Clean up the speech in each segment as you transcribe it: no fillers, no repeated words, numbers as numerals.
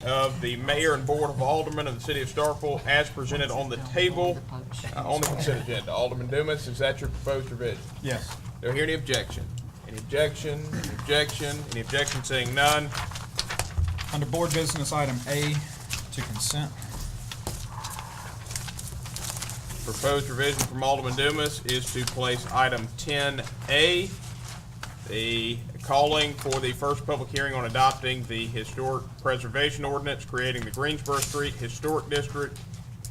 of the Mayor and Board of Aldermen of the City of Starkville as presented on the table on the consent agenda. Alderman Dumas, is that your proposed revision? Yes. Do I hear any objection? Any objection? Any objection? Any objection? Seeing none. Under board business, item A to consent. Proposed revision from Alderman Dumas is to place item 10A, the calling for the first public hearing on adopting the historic preservation ordinance, creating the Greensboro Street Historic District,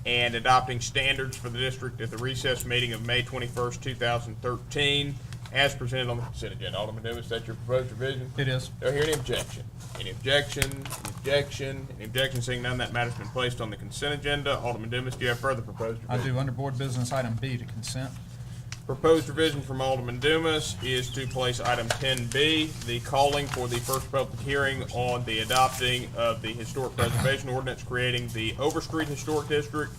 and adopting standards for the district at the recess meeting of May 21st, 2013, as presented on the consent agenda. Alderman Dumas, that's your proposed revision? It is. Do I hear any objection? Any objection? Any objection? Any objection? Seeing none, that matter's been placed on the consent agenda. Alderman Dumas, do you have further proposed I revision? do. Under board business, item B to consent. Proposed revision from Alderman Dumas is to place item 10B, the calling for the first public hearing on the adopting of the historic preservation ordinance, creating the Overstreet Historic District,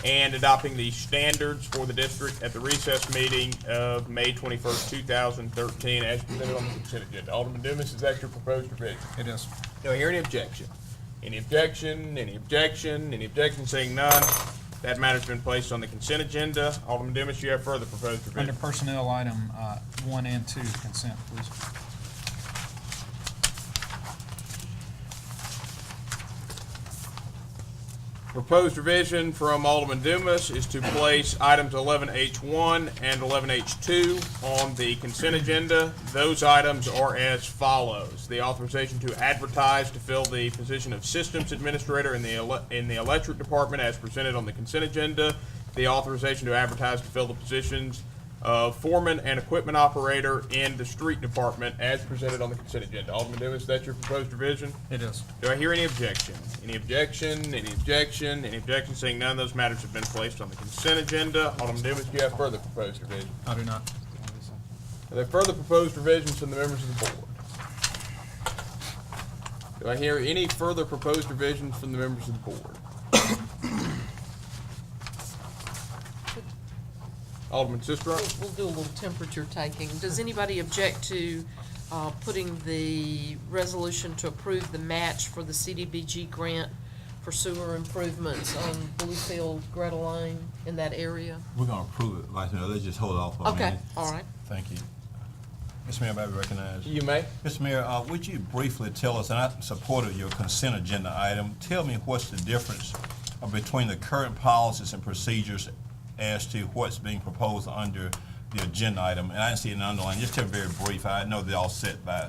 and adopting the standards for the district at the recess meeting of May 21st, 2013, as presented on the consent agenda. Alderman Dumas, is that your proposed revision? It is. Do I hear any objection? Any objection? Any objection? Any objection? Seeing none, that matter's been placed on the consent agenda. Alderman Dumas, you have further proposed revision? Under personnel, item 1 and 2 consent, please. Proposed revision from Alderman Dumas is to place items 11H1 and 11H2 on the consent agenda. Those items are as follows. The authorization to advertise to fill the position of systems administrator in the electric department as presented on the consent agenda. The authorization to advertise to fill the positions of foreman and equipment operator in the street department as presented on the consent agenda. Alderman Dumas, that's your proposed revision? It is. Do I hear any objection? Any objection? Any objection? Any objection? Seeing none, those matters have been placed on the consent agenda. Alderman Dumas, do you have further proposed revision? I do not. Are there further proposed revisions from the members of the board? Do I hear any further proposed revisions from the members of the board? Alderman Sistrum? We'll do a little temperature taking. Does anybody object to putting the resolution to approve the match for the CDBG grant for sewer improvements on Bluefield, Greta Lane in that area? We're gonna approve it, like, let's just hold off for a minute. Okay, all right. Thank you. Mr. Mayor, may I be recognized? You may. Mr. Mayor, would you briefly tell us, and I supported your consent agenda item, tell me what's the difference between the current policies and procedures as to what's being proposed under the agenda item? And I didn't see it underlined. Just tell me very brief. I know they're all set by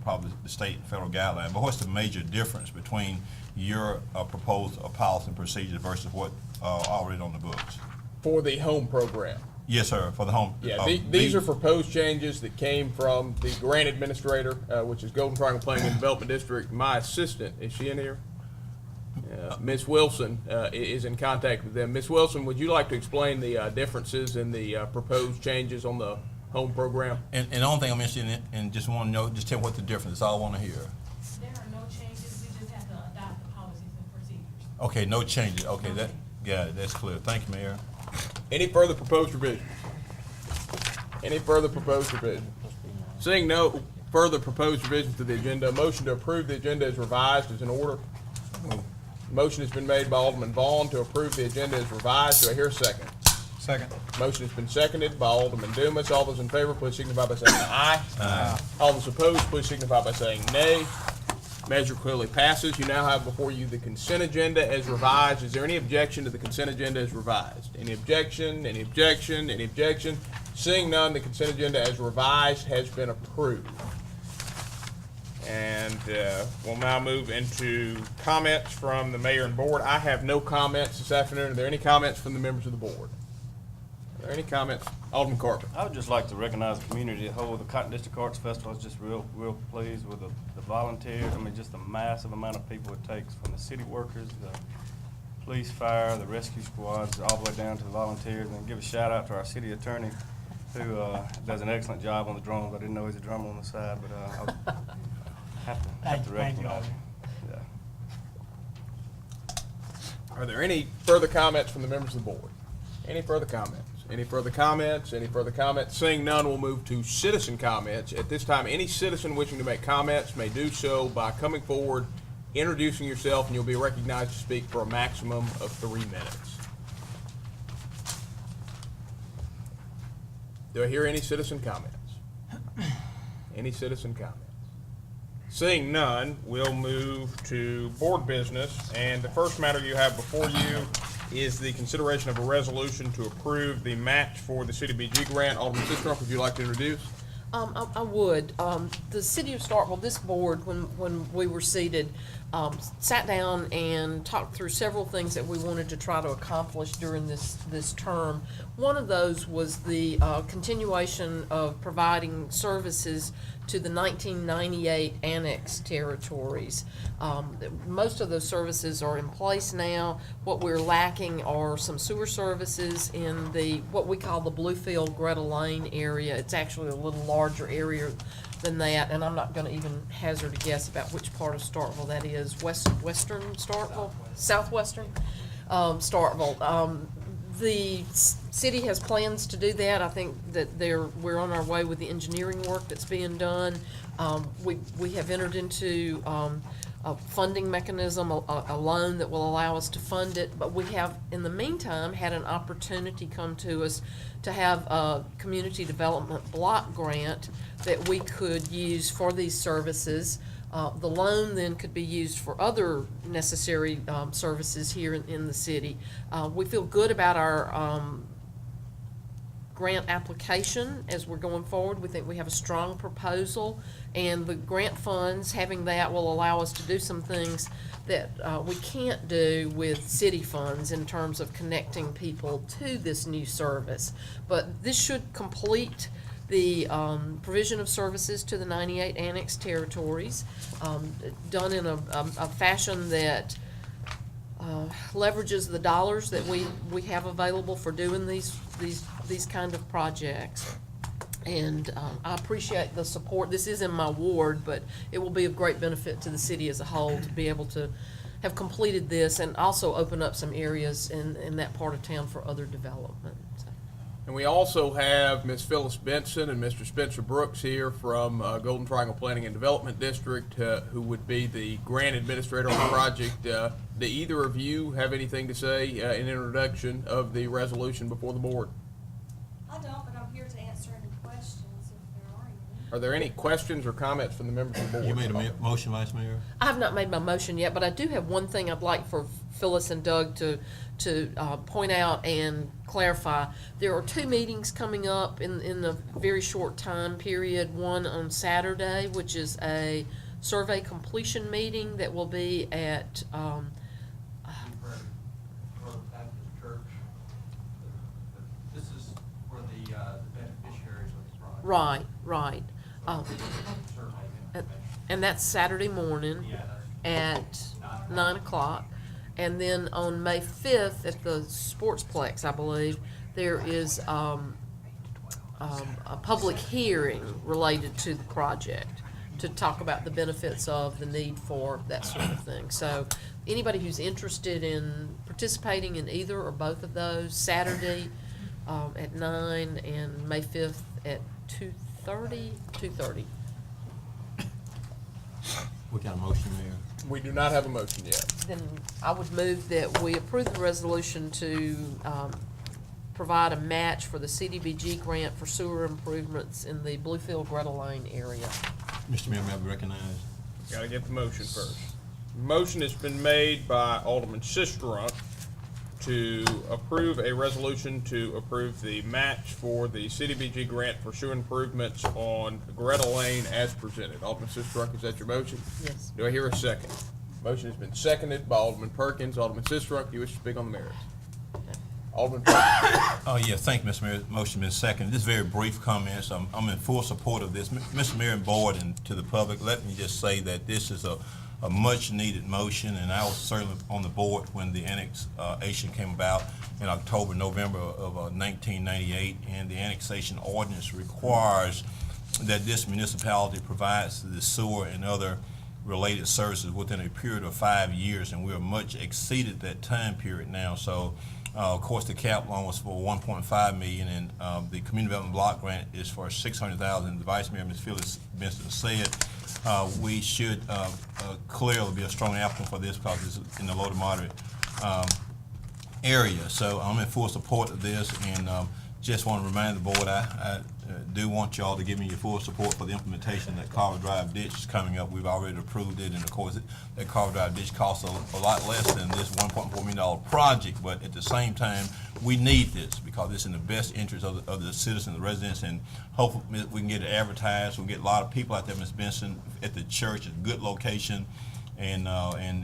probably the state and federal guideline, but what's the major difference between your proposed policy and procedures versus what already on the books? For the home program. Yes, sir, for the home. Yeah, these are proposed changes that came from the grant administrator, which is Golden Triangle Planning and Development District. My assistant, is she in here? Ms. Wilson is in contact with them. Ms. Wilson, would you like to explain the differences in the proposed changes on the home program? And the only thing I'm interested in, and just want to know, just tell me what the difference is. That's all I want to hear. There are no changes, we just have to adopt the policies and procedures. Okay, no changes. Okay, that got it. That's clear. Thank you, Mayor. Any further proposed revisions? Any further proposed revisions? Seeing no further proposed revisions to the agenda, a motion to approve the agenda as revised is in order. Motion has been made by Alderman Vaughn to approve the agenda as revised. Do I hear a second? Second. Motion has been seconded by Alderman Dumas. All those in favor, please signify by saying aye. Aye. All those opposed, please signify by saying nay. Measure clearly passes. You now have before you the consent agenda as revised. Is there any objection to the consent agenda as revised? Any objection? Any objection? Any objection? Seeing none, the consent agenda as revised has been approved. And we'll now move into comments from the mayor and board. I have no comments this afternoon. Are there any comments from the members of the board? Are there any comments? Alderman Carter. I would just like to recognize the community as a whole. The Cotton District Arts Festival is just real pleased with the volunteers. I mean, just the massive amount of people it takes from the city workers, the police, fire, the rescue squads, all the way down to the volunteers. And give a shout out to our city attorney who does an excellent job on the drums. I didn't know he's a drummer on the side, but I have to recognize him. Yeah. Are there any further comments from the members of the board? Any further comments? Any further comments? Any further comments? Seeing none, we'll move to citizen comments. At this time, any citizen wishing to make comments may do so by coming forward introducing yourself, and you'll be recognized to speak for a maximum of 3 minutes. Do I hear any citizen comments? Any citizen comments? Seeing none, we'll move to board business, and the first matter you have before you is the consideration of a resolution to approve the match for the CDBG grant. Alderman Sistrunk, would you like to introduce? I would. The city of Starkville, this board, when we were seated, sat down and talked through several things that we wanted to try to accomplish during this term. One of those was the continuation of providing services to the 1998 annexed territories. Most of those services are in place now. What we're lacking are some sewer services in the, what we call the Bluefield Greta Lane area. It's actually a little larger area than that, and I'm not gonna even hazard a guess about which part of Starkville that is. Western Starkville? Southwestern? Starkville. The city has plans to do that. I think that we're on our way with the engineering work that's being done. We have entered into a funding mechanism, a loan that will allow us to fund it, but we have, in the meantime, had an opportunity come to us to have a community development block grant that we could use for these services. The loan then could be used for other necessary services here in the city. We feel good about our grant application as we're going forward. We think we have a strong proposal, and the grant funds, having that, will allow us to do some things that we can't do with city funds in terms of connecting people to this new service. But this should complete the provision of services to the 98 annexed territories, done in a fashion that leverages the dollars that we have available for doing these kind of projects. And I appreciate the support. This is in my ward, but it will be of great benefit to the city as a whole to be able to have completed this and also open up some areas in that part of town for other development. And we also have Ms. Phyllis Benson and Mr. Spencer Brooks here from Golden Triangle Planning and Development District, who would be the grant administrator on the project. Do either of you have anything to say in introduction of the resolution before the board? I don't, but I'm here to answer any questions if there are any. Are there any questions or comments from the members of the board? You made a motion, Vice Mayor? I have not made my motion yet, but I do have one thing I'd like for Phyllis and Doug to point out and clarify. There are 2 meetings coming up in a very short time period. One on Saturday, which is a survey completion meeting that will be at Baptist Church. This is for the beneficiaries of this project. right. Survey information. And that's Saturday morning Yeah, at 9 o'clock. And then on May 5th at the Sportsplex, I believe, there is a public hearing related to the project to talk about the benefits of the need for that sort of thing. So anybody who's interested in participating in either or both of those, Saturday at 9 and May 5th at 2:30. What kind of motion, Mayor? We do not have a motion yet. Then I would move that we approve the resolution to provide a match for the CDBG grant for sewer improvements in the Bluefield Greta Lane area. Mr. Mayor, may I be recognized? Got to get the motion first. Motion has been made by Alderman Sistrunk to approve a resolution to approve the match for the CDBG grant for sewer improvements on Greta Lane as presented. Alderman Sistrunk, is that your motion? Yes. Do I hear a second? Motion has been seconded by Alderman Perkins. Alderman Sistrunk, you wish to speak on the merits? Alderman Perkins. Oh, yeah, thank you, Mr. Mayor. Motion been seconded. Just very brief comments. I'm in full support of this. Mr. Mayor and board and to the public, let me just say that this is a much-needed motion, and I was certainly on the board when the annexation came about in October, November of 1998, and the annexation ordinance requires that this municipality provides the sewer and other related services within a period of 5 years, and we're much exceeded that time period now. So, of course, the cap loan was for $1.5 million, and the community development block grant is for $600,000. The Vice Mayor, Ms. Phyllis Benson, said we should clearly be a strong applicant for this because it's in the low to moderate area. So I'm in full support of this, and just want to remind the board, I do want y'all to give me your full support for the implementation of that Carver Drive ditch is coming up. We've already approved it, and of course, that Carver Drive ditch costs a lot less than this $1.4 million project, but at the same time, we need this because it's in the best interest of the citizens, the residents, and hopefully we can get it advertised. We'll get a lot of people out there, Ms. Benson, at the church, a good location, and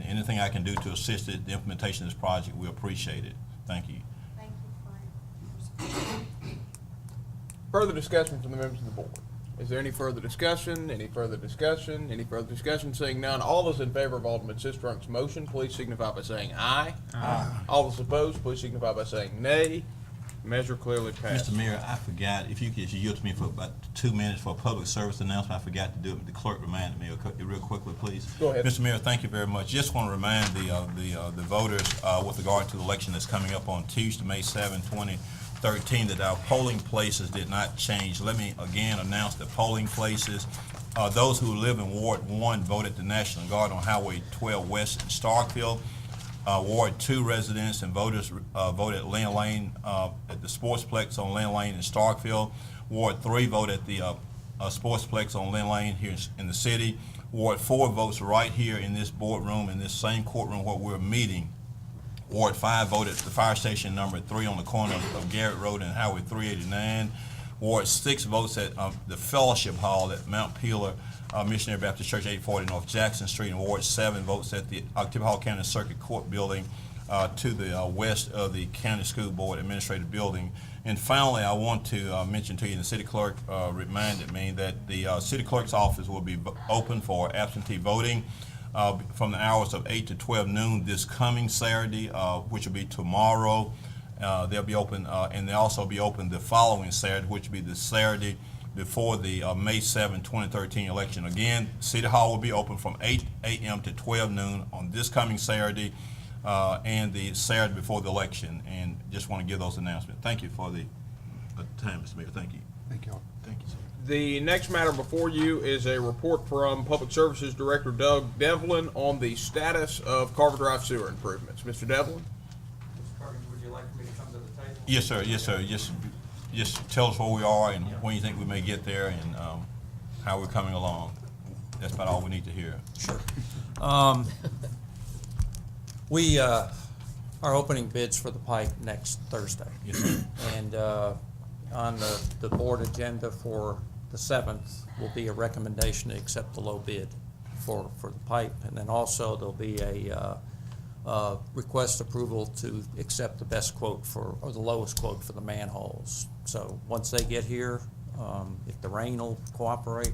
anything I can do to assist the implementation of this project, we appreciate it. Thank you. Thank you for your Further discussion from the members of the board? Is there any further discussion? Any further discussion? Any further discussion? Seeing none, all those in favor of Alderman Sistrunk's motion, please signify by saying aye. Aye. All those opposed, please signify by saying nay. Measure clearly passed. Mr. Mayor, I forgot, if you could yield to me for about 2 minutes for a public service announcement. I forgot to do it, but the clerk reminded me real quickly, please. Go ahead. Mr. Mayor, thank you very much. Just want to remind the voters with regard to the election that's coming up on Tuesday, May 7, 2013, that our polling places did not change. Let me again announce the polling places. Those who live in Ward 1 vote at the National Guard on Highway 12 West in Starkville. Ward 2 residents and voters vote at Lynn Lane at the Sportsplex on Lynn Lane in Starkville. Ward 3 vote at the Sportsplex on Lynn Lane here in the city. Ward 4 votes right here in this boardroom, in this same courtroom where we're meeting. Ward 5 voted at the fire station number 3 on the corner of Garrett Road and Highway 389. Ward 6 votes at the Fellowship Hall at Mount Peeler Missionary Baptist Church, 840 North Jackson Street. And Ward 7 votes at the Octavia Hall County Circuit Court Building to the west of the County School Board Administrative Building. And finally, I want to mention to you, the city clerk reminded me that the city clerk's office will be open for absentee voting from the hours of 8 to 12 noon this coming Saturday, which will be tomorrow. They'll be open, and they'll also be open the following Saturday, which will be the Saturday before the May 7, 2013 election. Again, City Hall will be open from 8 a.m. to 12 noon on this coming Saturday and the Saturday before the election. And just want to give those announcements. Thank you for the time, Mr. Mayor. Thank you. Thank you. Thank you, sir. The next matter before you is a report from Public Services Director Doug Devlin on the status of Carver Drive sewer improvements. Mr. Devlin? Mr. Carter, would you like for me to come to the table? Yes, sir. Yes, sir. Just tell us where we are and when you think we may get there and how we're coming along. That's about all we need to hear. Sure. We are opening bids for the pipe next Thursday. Yes, sir. And on the board agenda for the 7th will be a recommendation to accept the low bid for the pipe. And then also there'll be a request approval to accept the best quote or the lowest quote for the manholes. So once they get here, if the rain will cooperate,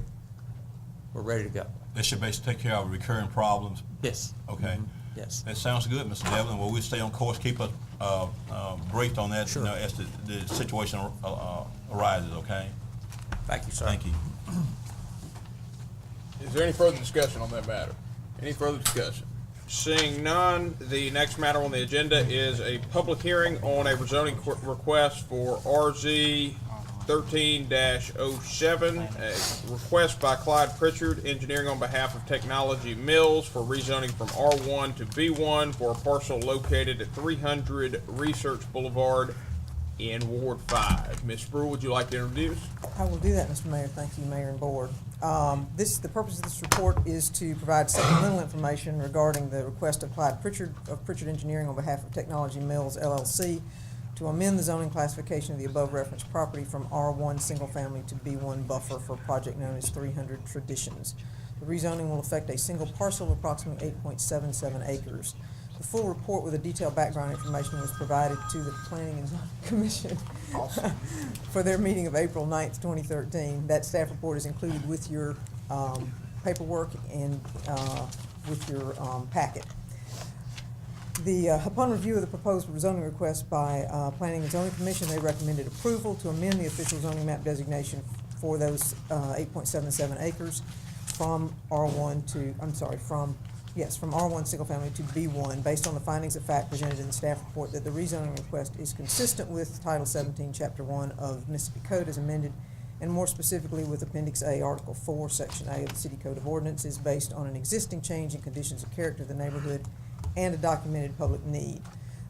we're ready to go. That should basically take care of recurring problems. Yes. Okay. Yes. That sounds good, Mr. Devlin. Well, we'll stay on course. Keep us briefed on that, Sure. as the situation arises, okay? Thank you, sir. Thank you. Is there any further discussion on that matter? Any further discussion? Seeing none, the next matter on the agenda is a public hearing on a rezoning request for RZ 13-07, a request by Clyde Pritchard, engineering on behalf of Technology Mills for rezoning from R1 to B1 for a parcel located at 300 Research Boulevard in Ward 5. Ms. Brewer, would you like to introduce? I will do that, Mr. Mayor. Thank you, Mayor and Board. The purpose of this report is to provide supplemental information regarding the request of Clyde Pritchard of Pritchard Engineering on behalf of Technology Mills LLC to amend the zoning classification of the above referenced property from R1 single family to B1 buffer for a project known as 300 Traditions. The rezoning will affect a single parcel of approximately 8.77 acres. The full report with a detailed background information was provided to the Planning and Zoning Commission for their meeting of April 9th, 2013. That staff report is included with your paperwork and with your packet. Upon review of the proposed zoning request by Planning and Zoning Commission, they recommended approval to amend the official zoning map designation for those 8.77 acres from R1 from R1 single family to B1 based on the findings of fact presented in the staff report that the rezoning request is consistent with Title 17, Chapter 1 of Mississippi Code as amended and more specifically with Appendix A, Article 4, Section A of the City Code of Ordinances, based on an existing change in conditions of character of the neighborhood and a documented public need.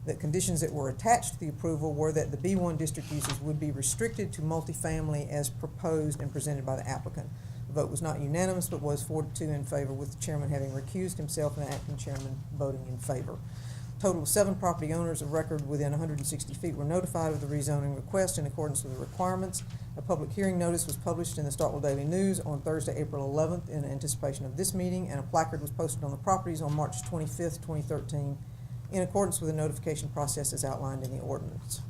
The conditions that were attached to the approval were that the B1 district uses would be restricted to multifamily as proposed and presented by the applicant. The vote was not unanimous, but was 4-2 in favor, with the chairman having recused himself and the acting chairman voting in favor. Total of 7 property owners of record within 160 feet were notified of the rezoning request in accordance with the requirements. A public hearing notice was published in the Starkville Daily News on Thursday, April 11th in anticipation of this meeting, and a placard was posted on the properties on March 25th, 2013, in accordance with the notification process as outlined in the ordinance.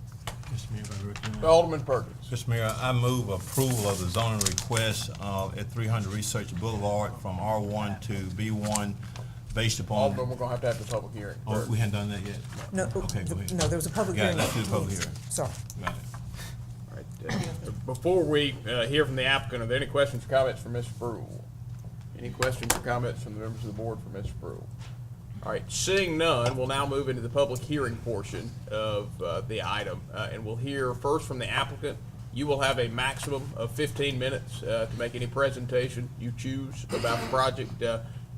Mr. Mayor, if I recommend. Alderman Perkins. Mr. Mayor, I move approval of the zoning request at 300 Research Boulevard from R1 to B1 based upon. Alderman, we're gonna have the public hearing. Oh, first. we hadn't done that yet? No, Okay, go ahead. no, there was a public Got it, hearing. let's do the public hearing. Sorry. Got it. All right, before we hear from the applicant, are there any questions or comments for Ms. Brule? Any questions or comments from the members of the board for Ms. Brule? All right, seeing none, we'll now move into the public hearing portion of the item, and we'll hear first from the applicant. You will have a maximum of 15 minutes to make any presentation you choose about the project,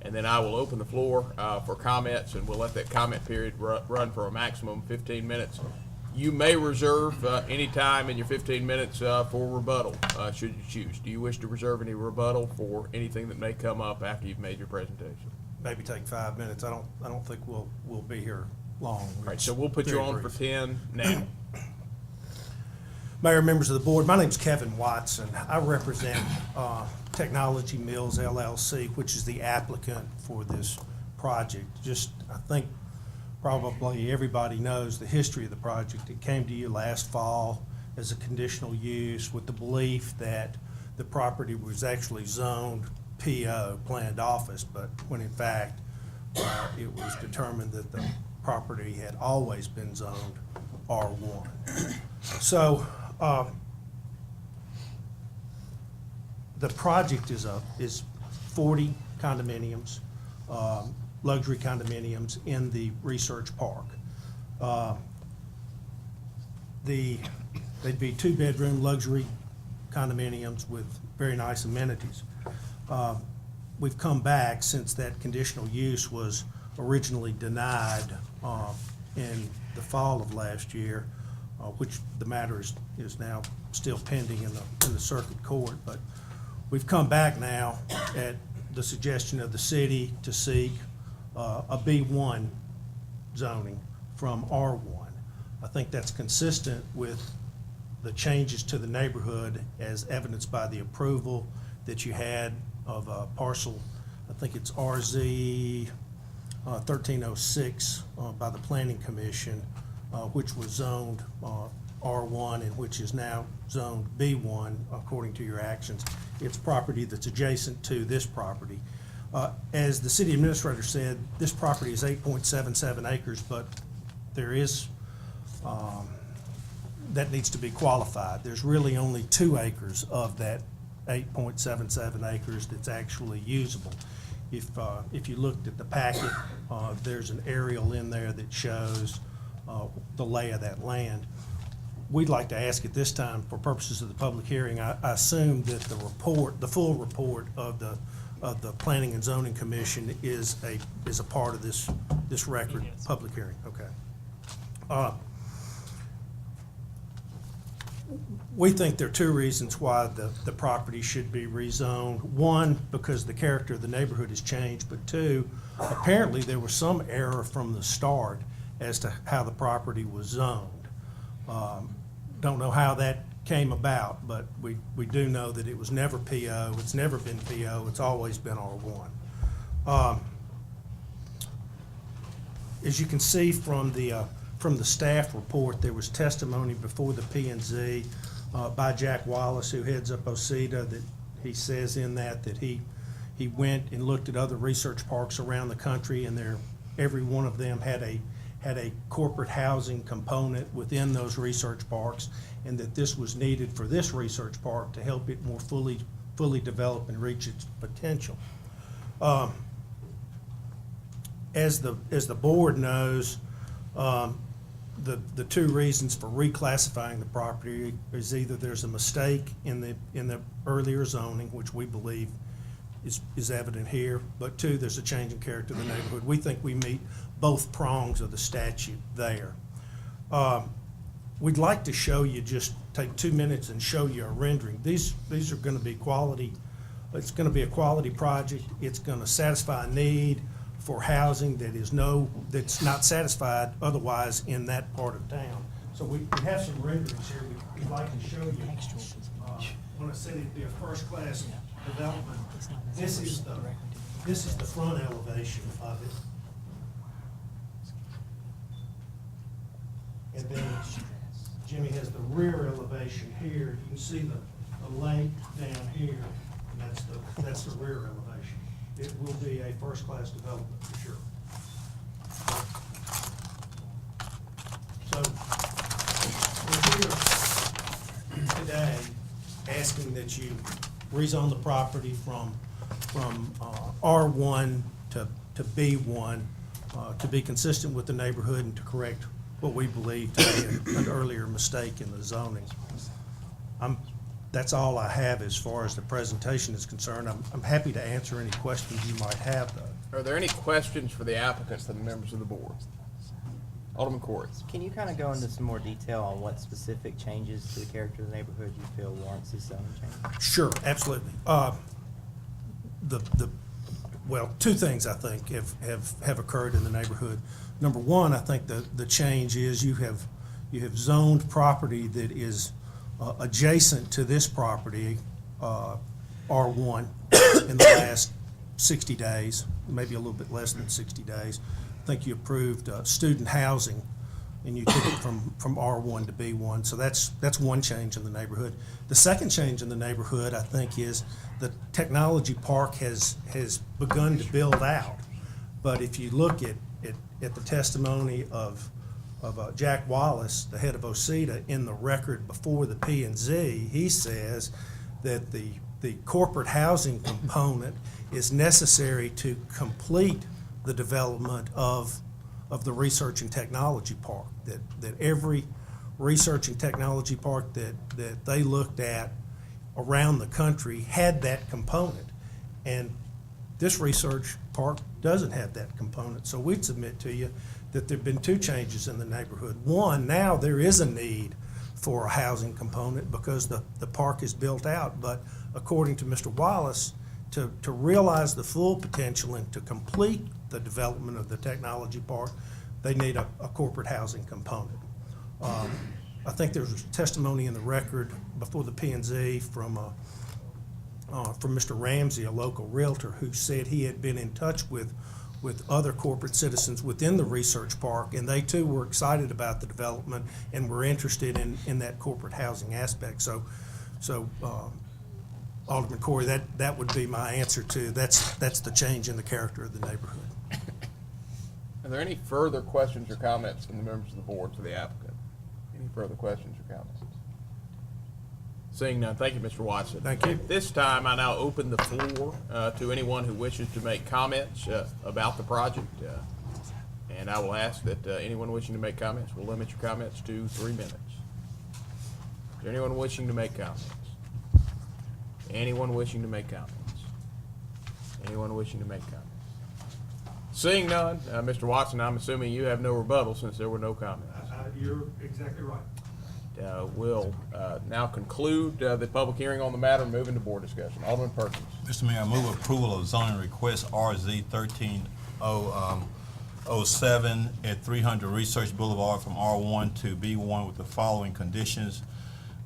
and then I will open the floor for comments, and we'll let that comment period run for a maximum of 15 minutes. You may reserve any time in your 15 minutes for rebuttal, should you choose. Do you wish to reserve any rebuttal for anything that may come up after you've made your presentation? Maybe take 5 minutes. I don't think we'll be here long. All right, so we'll put you Very on for brief. 10 now. Mayor, members of the board, my name's Kevin Watson. I represent Technology Mills LLC, which is the applicant for this project. Just, I think probably everybody knows the history of the project. It came to you last fall as a conditional use with the belief that the property was actually zoned PO, planned office, but when in fact it was determined that the property had always been zoned R1. So the project is 40 condominiums, luxury condominiums in the research park. They'd be 2-bedroom luxury condominiums with very nice amenities. We've come back since that conditional use was originally denied in the fall of last year, which the matter is now still pending in the circuit court. But we've come back now at the suggestion of the city to seek a B1 zoning from R1. I think that's consistent with the changes to the neighborhood as evidenced by the approval that you had of a parcel, I think it's RZ 1306 by the Planning Commission, which was zoned R1 and which is now zoned B1 according to your actions. It's property that's adjacent to this property. As the city administrator said, this property is 8.77 acres, but there is, that needs to be qualified. There's really only 2 acres of that 8.77 acres that's actually usable. If you looked at the packet, there's an aerial in there that shows the lay of that land. We'd like to ask at this time, for purposes of the public hearing, I assume that the report, the full report of the Planning and Zoning Commission is a part of this record, public hearing, okay. We think there are 2 reasons why the property should be rezoned. 1, because the character of the neighborhood has changed, but 2, apparently there was some error from the start as to how the property was zoned. Don't know how that came about, but we do know that it was never PO, it's never been PO, it's always been R1. As you can see from the staff report, there was testimony before the P&Z by Jack Wallace, who heads up OCEDA, that he says in that he went and looked at other research parks around the country, and every one of them had a corporate housing component within those research parks, and that this was needed for this research park to help it more fully develop and reach its potential. As the board knows, the two reasons for reclassifying the property is either there's a mistake in the earlier zoning, which we believe is evident here, but two, there's a change in character of the neighborhood. We think we meet both prongs of the statute there. We'd like to show you, just take 2 minutes and show you a rendering. These are gonna be quality, it's gonna be a quality project. It's gonna satisfy a need for housing that's not satisfied otherwise in that part of town. So we have some renderings here we'd like to show you. When I said it'd be a first-class development, this is the front elevation of it. And then Jimmy has the rear elevation here. You can see the lake down here, and that's the rear elevation. It will be a first-class development for sure. So we're here today asking that you rezone the property from R1 to B1 to be consistent with the neighborhood and to correct what we believe to be an earlier mistake in the zoning. That's all I have as far as the presentation is concerned. I'm happy to answer any questions you might have, though. Are there any questions for the applicants and the members of the board? Alderman Corey. Can you kind of go into some more detail on what specific changes to the character of the neighborhood you feel warrants this zoning change? Sure, absolutely. Well, two things I think have occurred in the neighborhood. Number one, I think the change is you have zoned property that is adjacent to this property, R1, in the last 60 days, maybe a little bit less than 60 days. I think you approved student housing, and you took it from R1 to B1. So that's one change in the neighborhood. The second change in the neighborhood, I think, is the technology park has begun to build out. But if you look at the testimony of Jack Wallace, the head of OCEDA, in the record before the P&Z, he says that the corporate housing component is necessary to complete the development of the research and technology park. That every research and technology park that they looked at around the country had that component. And this research park doesn't have that component. So we'd submit to you that there have been two changes in the neighborhood. One, now there is a need for a housing component because the park is built out. But according to Mr. Wallace, to realize the full potential and to complete the development of the technology park, they need a corporate housing component. I think there's testimony in the record before the P&Z from Mr. Ramsey, a local realtor, who said he had been in touch with other corporate citizens within the research park, and they too were excited about the development and were interested in that corporate housing aspect. So Alderman Corey, that would be my answer to that's the change in the character of the neighborhood. Are there any further questions or comments from the members of the board to the applicant? Any further questions or comments? Seeing none, thank you, Mr. Watson. Thank you. At this time, I now open the floor to anyone who wishes to make comments about the project. And I will ask that anyone wishing to make comments will limit your comments to 3 minutes. Is there anyone wishing to make comments? Anyone wishing to make comments? Anyone wishing to make comments? Seeing none, Mr. Watson, I'm assuming you have no rebuttal since there were no comments. You're exactly right. We'll now conclude the public hearing on the matter and move into board discussion. Alderman Perkins. Mr. Mayor, I move approval of zoning request RZ 1307 at 300 Research Boulevard from R1 to B1 with the following conditions.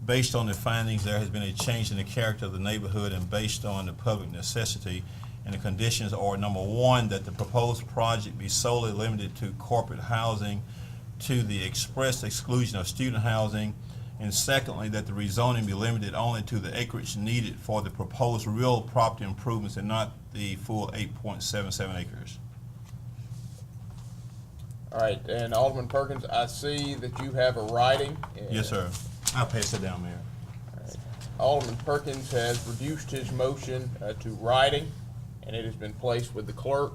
Based on the findings, there has been a change in the character of the neighborhood and based on the public necessity. And the conditions are, number one, that the proposed project be solely limited to corporate housing to the express exclusion of student housing. And secondly, that the rezoning be limited only to the acreage needed for the proposed real property improvements and not the full 8.77 acres. All right, and Alderman Perkins, I see that you have a writing. Yes, sir. I'll pass it down, Mayor. All right. Alderman Perkins has reduced his motion to writing, and it has been placed with the clerk.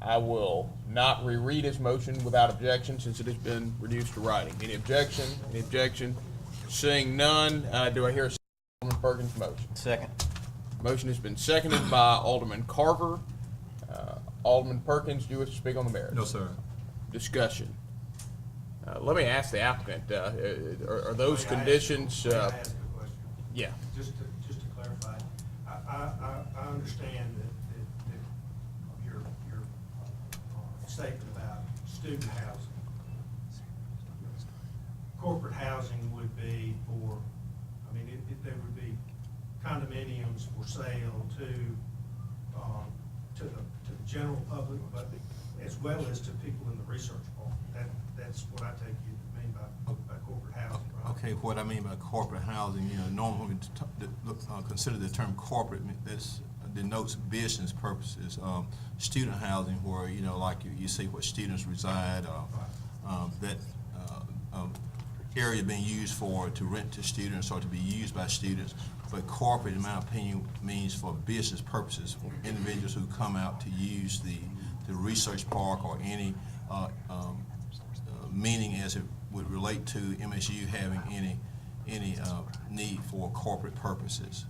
I will not reread his motion without objection since it has been reduced to writing. Any objection? Any objection? Seeing none, do I hear a second on Alderman Perkins' motion? Second. Motion has been seconded by Alderman Carver. Alderman Perkins, do you wish to speak on the merits? No, sir. Discussion. Let me ask the applicant, are those conditions, May I ask a question? yeah, Just to clarify, I understand that your statement about student housing. Corporate housing would be for, I mean, there would be condominiums for sale to the general public, but as well as to people in the research park. That's what I take you to mean by corporate housing, right? Okay, what I mean by corporate housing, normally we consider the term corporate, this denotes business purposes. Student housing where, like you see where students reside, that area being used to rent to students or to be used by students. But corporate, in my opinion, means for business purposes, for individuals who come out to use the research park or any meaning as it would relate to MSU having any need for corporate purposes.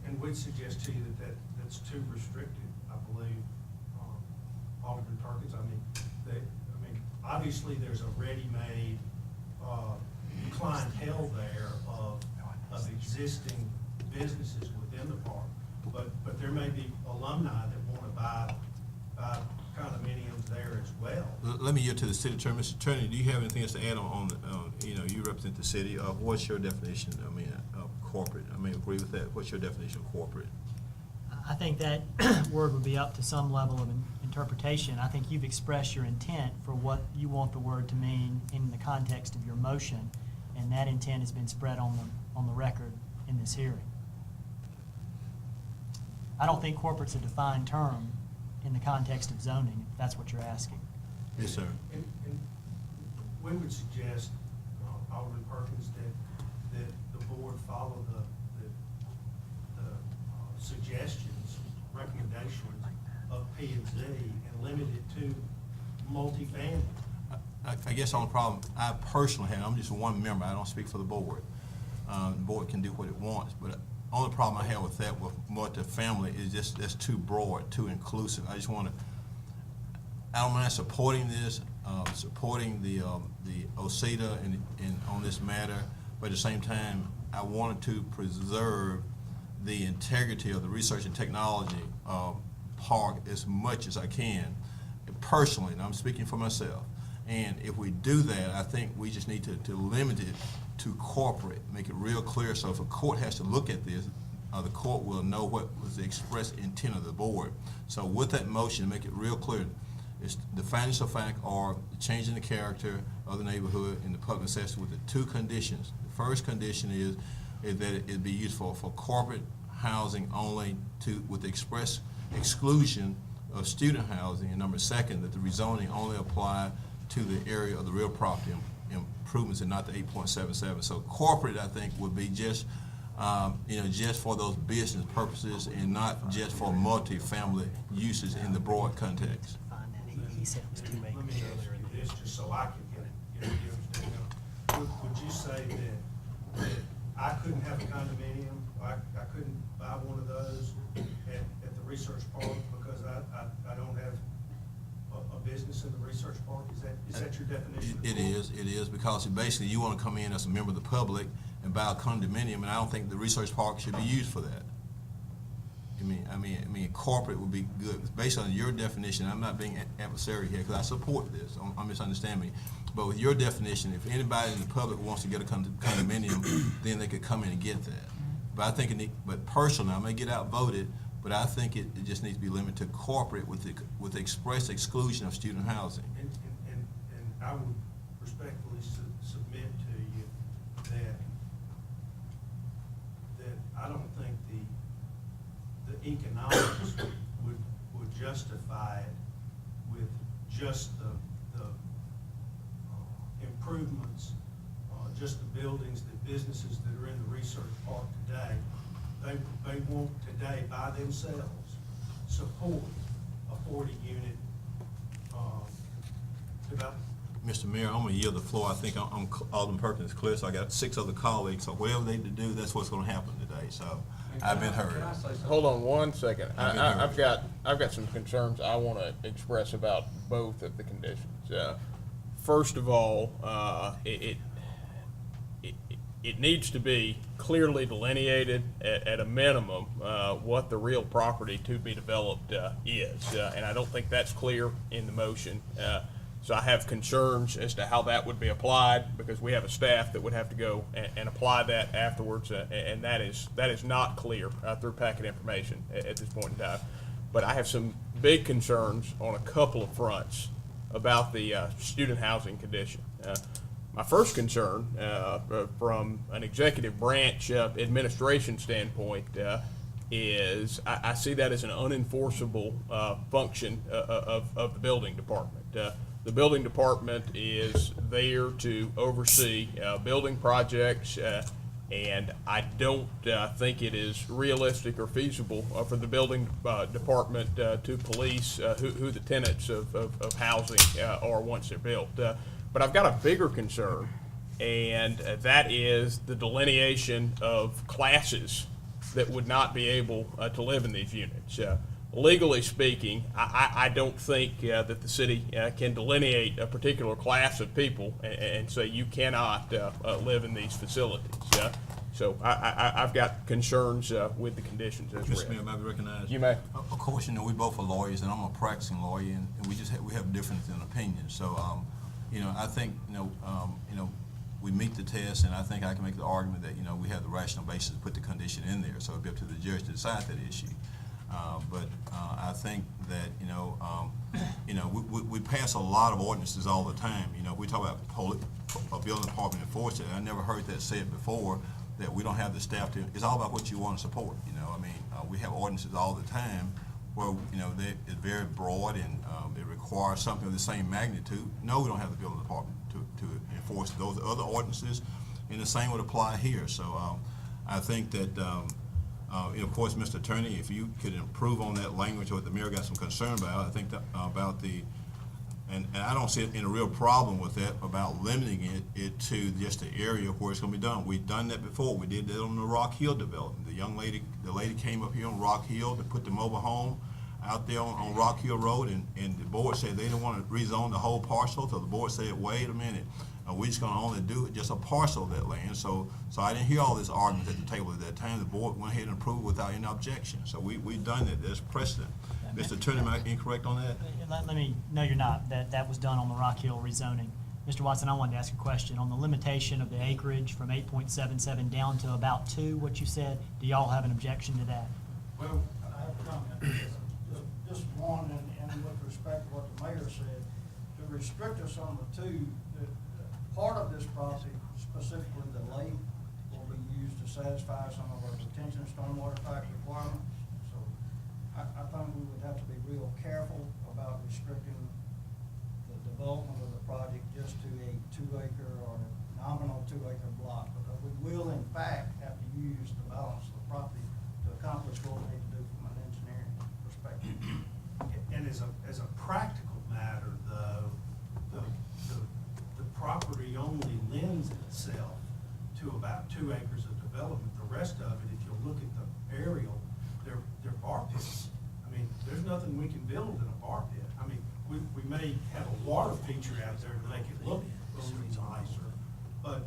And we'd suggest to you that's too restrictive, I believe, Alderman Perkins. I mean, obviously there's a ready-made clientele there of existing businesses within the park, but there may be alumni that want to buy condominiums there as well. Let me yield to the city attorney. Mr. Attorney, do you have anything else to add on you represent the city. What's your definition, of corporate? Agree with that. What's your definition of corporate? I think that word would be up to some level of interpretation. I think you've expressed your intent for what you want the word to mean in the context of your motion, and that intent has been spread on the record in this hearing. I don't think corporate's a defined term in the context of zoning, if that's what you're asking. Yes, sir. And we would suggest, Alderman Perkins, that the board follow the suggestions, recommendations of P&Z and limit it to multifamily. I guess on the problem I personally have, I'm just one member, I don't speak for the board. The board can do what it wants, but the only problem I have with that with multifamily is just that's too broad, too inclusive. I don't mind supporting this, supporting the OCEDA and on this matter, but at the same time, I wanted to preserve the integrity of the research and technology park as much as I can, personally, and I'm speaking for myself. And if we do that, I think we just need to limit it to corporate, make it real clear, so if a court has to look at this, the court will know what was the express intent of the board. So with that motion, make it real clear, it's the findings of fact are changing the character of the neighborhood in the public necessity with the two conditions. The first condition is that it be used for corporate housing only with the express exclusion of student housing, and number second, that the rezoning only apply to the area of the real property improvements and not the 8.77. So corporate, I think, would be just, just for those business purposes and not just for multifamily uses in the broad context. He said it was 2 Let me acres. ask you this, just so I can get a understanding. Would you say that I couldn't have a condominium, I couldn't buy one of those at the research park because I don't have a business in the research park? Is that your definition? It is, because basically you want to come in as a member of the public and buy a condominium, and I don't think the research park should be used for that. I mean, corporate would be good. Based on your definition, I'm not being adversary here because I support this. I'm misunderstand me. But with your definition, if anybody in the public wants to get a condominium, then they could come in and get that. But I think, but personally, I may get outvoted, but I think it just needs to be limited to corporate with the express exclusion of student housing. And I would respectfully submit to you that I don't think the economics would justify it with just the improvements, just the buildings, the businesses that are in the research park today. They won't today by themselves support a 40-unit development. Mr. Mayor, I'm gonna yield the floor. I think I'm Alderman Perkins clear, so I got 6 other colleagues, so whatever they do, that's what's gonna happen today, so I've been heard. Can I say something? Hold on one second. I've been heard. I've got some concerns I want to express about both of the conditions. First of all, it needs to be clearly delineated at a minimum what the real property to be developed is, and I don't think that's clear in the motion. So I have concerns as to how that would be applied, because we have a staff that would have to go and apply that afterwards, and that is not clear through packet information at this point in time. But I have some big concerns on a couple of fronts about the student housing condition. My first concern, from an executive branch administration standpoint, is I see that as an unenforceable function of the building department. The building department is there to oversee building projects, and I don't think it is realistic or feasible for the building department to police who the tenants of housing are once they're built. But I've got a bigger concern, and that is the delineation of classes that would not be able to live in these units. Legally speaking, I don't think that the city can delineate a particular class of people and say you cannot live in these facilities. So I've got concerns with the conditions as Mr. Mayor, read. may I be recognized? You may. Of course, we both are lawyers, and I'm a practicing lawyer, and we have difference in opinions. So, I think, we meet the test, and I think I can make the argument that, we have the rational basis to put the condition in there, so it'll be up to the judge to decide that issue. But I think that, we pass a lot of ordinances all the time. We talk about a building department enforcement. I never heard that said before, that we don't have the staff to, it's all about what you want to support, we have ordinances all the time where, it's very broad and it requires something of the same magnitude. No, we don't have the building department to enforce those other ordinances, and the same would apply here. So I think that, of course, Mr. Attorney, if you could improve on that language, or what the mayor got some concern about, I think that, about the, and I don't see any real problem with that, about limiting it to just the area where it's going to be done. We've done that before. We did that on the Rock Hill development. The lady came up here on Rock Hill to put the mobile home out there on Rock Hill Road, and the board said they didn't want to rezone the whole parcel, so the board said, wait a minute, we're just going to only do just a parcel of that land. So I didn't hear all this argument at the table at that time. The board went ahead and approved without any objection. So we've done that. There's precedent. Mr. Attorney, am I incorrect on that? Let me, no, you're not. That was done on the Rock Hill rezoning. Mr. Watson, I wanted to ask a question. On the limitation of the acreage from 8.77 down to about 2, what you said, do y'all have an objection to that? Well, I have a comment. Just one, and with respect to what the mayor said, to restrict us on the 2, part of this property, specifically the lake, will be used to satisfy some of our detention and stormwater type requirements. So I think we would have to be real careful about restricting the development of the project just to a 2-acre or nominal 2-acre block, because we will in fact have to use the balance of the property to accomplish what we need to do from an engineering perspective. And as a practical matter, though, the property only lends itself to about 2 acres of development. The rest of it, if you look at the aerial, they're bar pits. I mean, there's nothing we can build in a bar pit. I mean, we may have a water feature out there to make it look a little nicer, but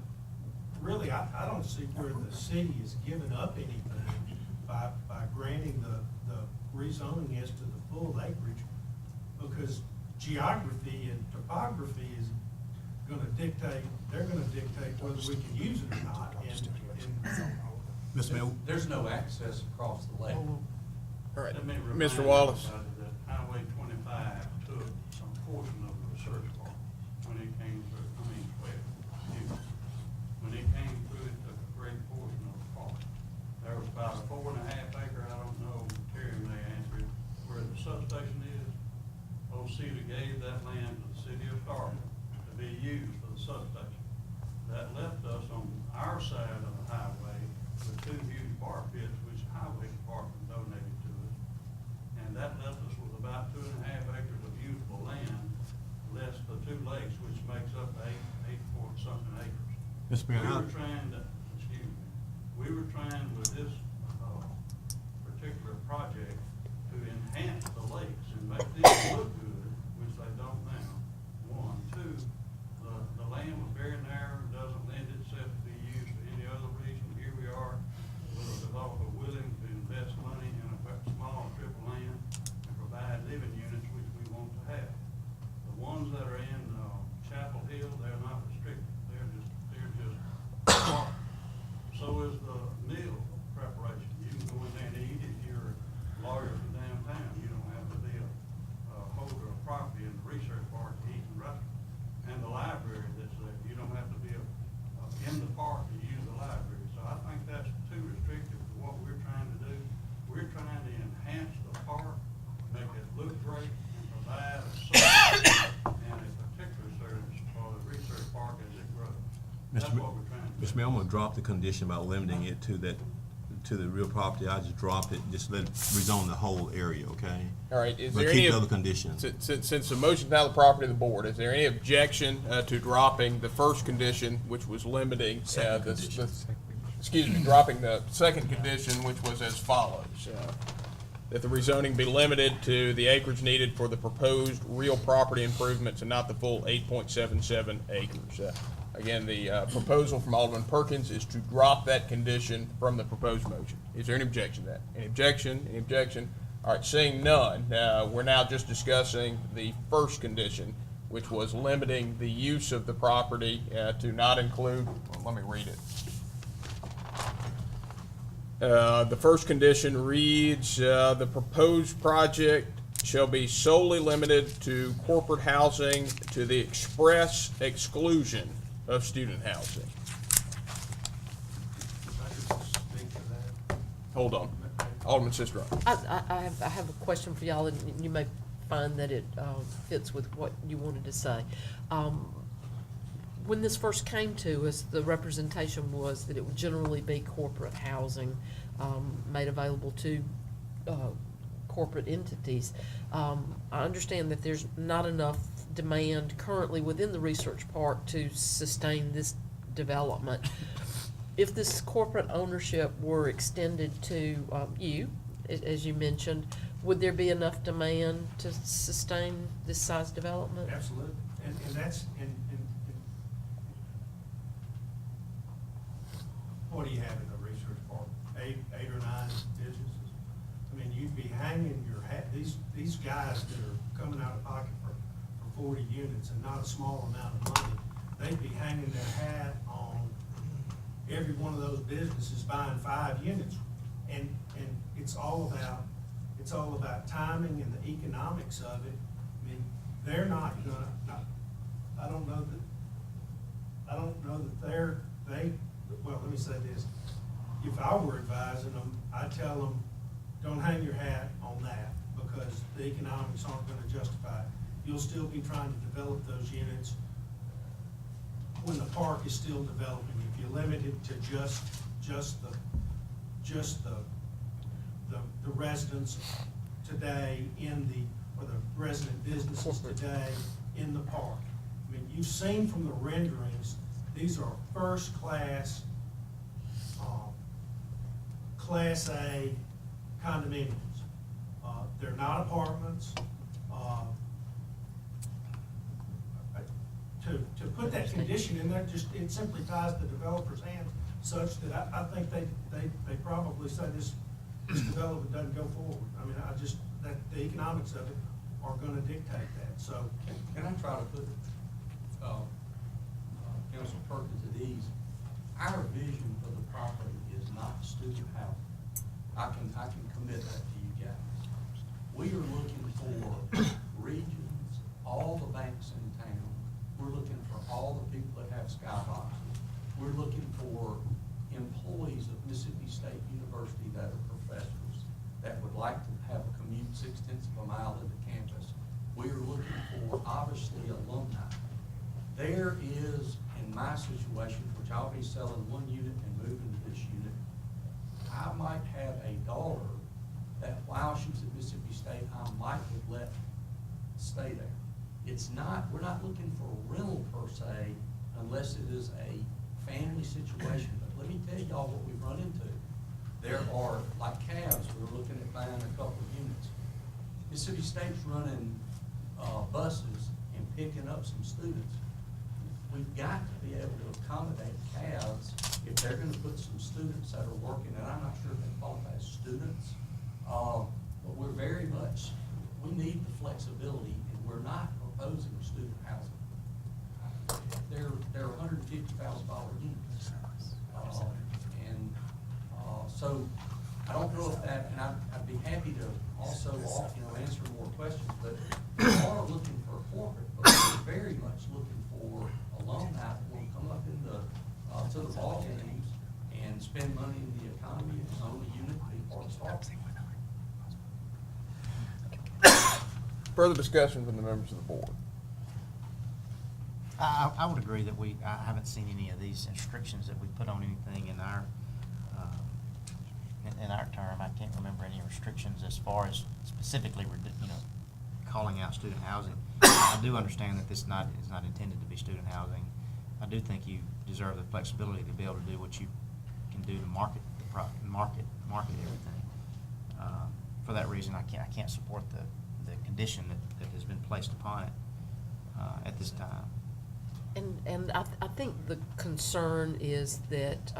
really, I don't see where the city is giving up anything by granting the rezoning as to the full acreage, because geography and topography is gonna dictate, they're gonna dictate whether we can use it or not. Mr. Mayor? There's no access across the lake. All right, Let me remind Mr. Wallace. everybody that Highway 25 took some portion of the research park when it came through, when it came through, it took a great portion of the park. There was about a 4.5 acre, I don't know, Terry may answer it, where the substation is. OCEDA gave that land to the city of Starkville to be used for the substation. That left us on our side of the highway with 2 huge bar pits, which the highway department donated to us. And that left us with about 2.5 acres of usable land, less the 2 lakes Mr. We Mayor, were trying to, excuse me, we were trying with this, particular project to enhance the lakes and make these look good, which they don't now. One, two, the land was very narrow, doesn't lend itself to be used for any other reason. Here we are with a developer willing to invest money in a small strip of land and provide living units, which we want to have. The ones that are in, Chapel Hill, they're not restricted, they're just park. So is the meal preparation. You can go in there and eat it. You're a lawyer from downtown. You don't have to be a holder of property in the research park to eat in the restaurant. And the library that's there, you don't have to be in the park to use the library. So I think that's too restrictive to what we're trying to do. We're trying to enhance the park, make it look great, and provide a service and a particular service for the research park as it grows. That's what we're trying to do. Mr. Mayor, I'm gonna drop the condition about limiting it to that, to the real property. I just dropped it, just let it rezone the whole area, okay? All right, is But there keep any, the other conditions. since the motion's now the property of the board, is there any objection to dropping the first condition, which was limiting, excuse me, dropping the second condition, which was as follows? That the rezoning be limited to the acreage needed for the proposed real property improvements and not the full 8.77 acres. Again, the proposal from Alderman Perkins is to drop that condition from the proposed motion. Is there any objection to that? Any objection? Any objection? All right, seeing none, we're now just discussing the first condition, which was limiting the use of the property to not include, well, let me read it. The first condition reads, the proposed project shall be solely limited to corporate housing to the express exclusion of student housing. If I could speak to that. Hold on. Alderman Sistrunk. I have a question for y'all, and you may find that it fits with what you wanted to say. When this first came to us, the representation was that it would generally be corporate housing made available to corporate entities. I understand that there's not enough demand currently within the research park to sustain this development. If this corporate ownership were extended to you, as you mentioned, would there be enough demand to sustain this size development? Absolutely, and that's, and what do you have in the research park? Eight or nine businesses? I mean, you'd be hanging your hat, these guys that are coming out of pocket for 40 units and not a small amount of money, they'd be hanging their hat on every one of those businesses buying 5 units. And it's all about timing and the economics of it. I mean, they're not gonna, I don't know that well, let me say this. If I were advising them, I'd tell them, don't hang your hat on that because the economics aren't gonna justify it. You'll still be trying to develop those units when the park is still developing. If you limit it to just the residents today or the resident businesses today in the park. I mean, you've seen from the renderings, these are first-class, Class A condominiums. They're not apartments. To put that condition in there, it simply ties the developer's hands such that I think they probably say this development doesn't go forward. I mean, that the economics of it are gonna dictate that, so. Can I try to put, Council Perkins at ease? Our vision for the property is not student housing. I can commit that to you guys. We are looking for regions, all the banks in town. We're looking for all the people that have skyboxes. We're looking for employees of Mississippi State University that are professors that would like to have a commute 0.6 miles into campus. We are looking for, obviously, alumni. There is, in my situation, which I'll be selling 1 unit and moving to this unit, I might have a daughter that while she's at Mississippi State, I might have let stay there. We're not looking for a rental per se, unless it is a family situation, but let me tell y'all what we've run into. There are, like Cavs, we're looking at buying a couple of units. Mississippi State's running, buses and picking up some students. We've got to be able to accommodate Cavs if they're gonna put some students that are working, and I'm not sure if they qualify as students. But we're very much, we need the flexibility, and we're not proposing student housing. They're $150,000 units. So I don't know if that, and I'd be happy to also, answer more questions, but we are looking for a corporate, but we're very much looking for a loan out that will come up in the, to the ball games and spend money in the economy and own a unit and be part of Starkville. Further discussion from the members of the board. I would agree that I haven't seen any of these restrictions that we put on anything in our term. I can't remember any restrictions as far as specifically, calling out student housing. I do understand that this is not intended to be student housing. I do think you deserve the flexibility to be able to do what you can do to market everything. For that reason, I can't support the condition that has been placed upon it at this time. And I think the concern is that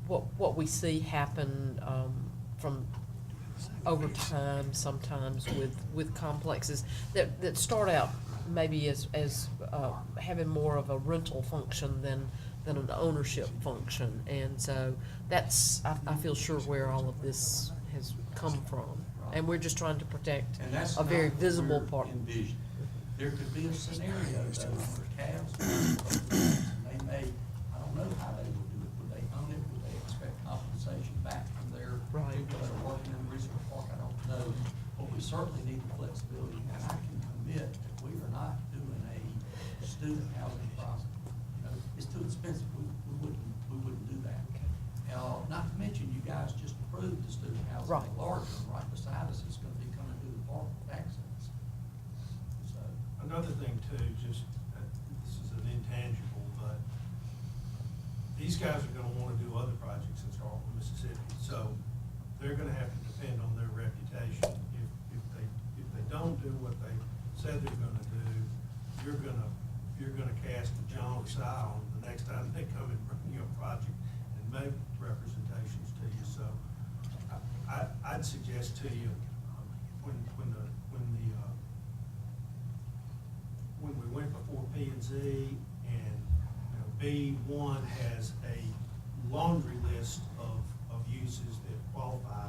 what we see happen from over time sometimes with complexes that start out maybe as having more of a rental function than an ownership function. And so that's, I feel sure where all of this has come from. And we're just trying to protect And that's a very not what visible we're part. envisioning. There could be a scenario though for Cavs, they may, I don't know how they would do it. Would they own it? Would they expect compensation back from their Right. people that are working in the research park? I don't know. But we certainly need the flexibility, and I can commit that we are not doing a student housing project. It's too expensive. We wouldn't do that. Not to mention, you guys just approved the student housing Right. at large, and right beside us is gonna be coming through the park with access. So. Another thing too, just, this is an intangible, but these guys are gonna wanna do other projects in Starkville, Mississippi, so they're gonna have to depend on their reputation. If they don't do what they said they're gonna do, you're gonna cast a jaundiced eye on them the next time they come and bring you a project and make representations to you. So I'd suggest to you, when we went before P and Z and, B1 has a laundry list of uses that qualify,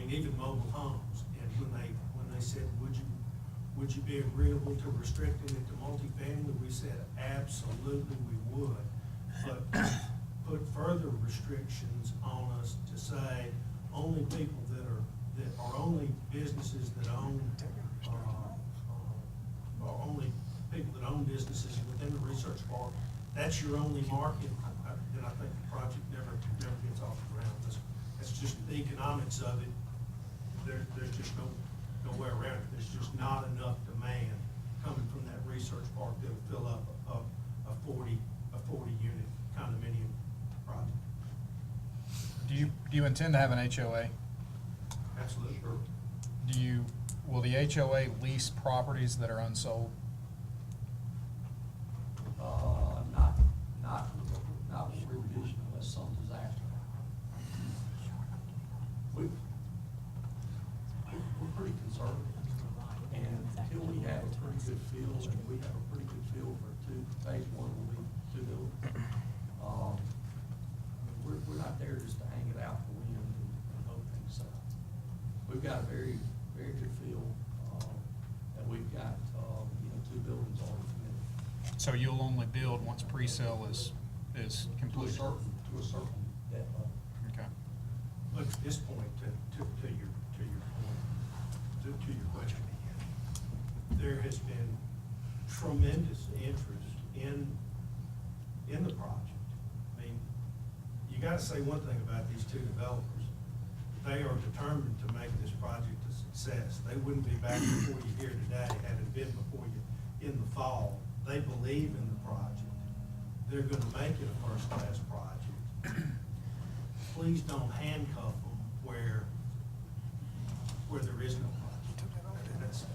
even mobile homes. And when they said, would you be agreeable to restricting it to multifamily? We said, absolutely we would. But put further restrictions on us to say only people that are only businesses that own, or only people that own businesses within the research park, that's your only market, then I think the project never gets off the ground. That's just the economics of it. There's just no way around it. There's just not enough demand coming from that research park that'll fill up a 40 unit condominium project. Do you intend to have an HOA? Absolutely. Will the HOA lease properties that are unsold? Not with revision unless some disaster. We're pretty conservative, and until we have a pretty good feel, and we have a pretty good feel for phase one will be two buildings. We're not there just to hang it out for wind and hope things sell. We've got a very, very good feel, that we've got, two buildings already committed. So you'll only build once pre-sale is To a completed? certain depth level. Okay. Look, at this point, to your question, there has been tremendous interest in the project. You gotta say one thing about these two developers. They are determined to make this project a success. They wouldn't be back before you here today had it been before you in the fall. They believe in the project. they're gonna make it a first-class project, please don't handcuff them where there is no project. That's-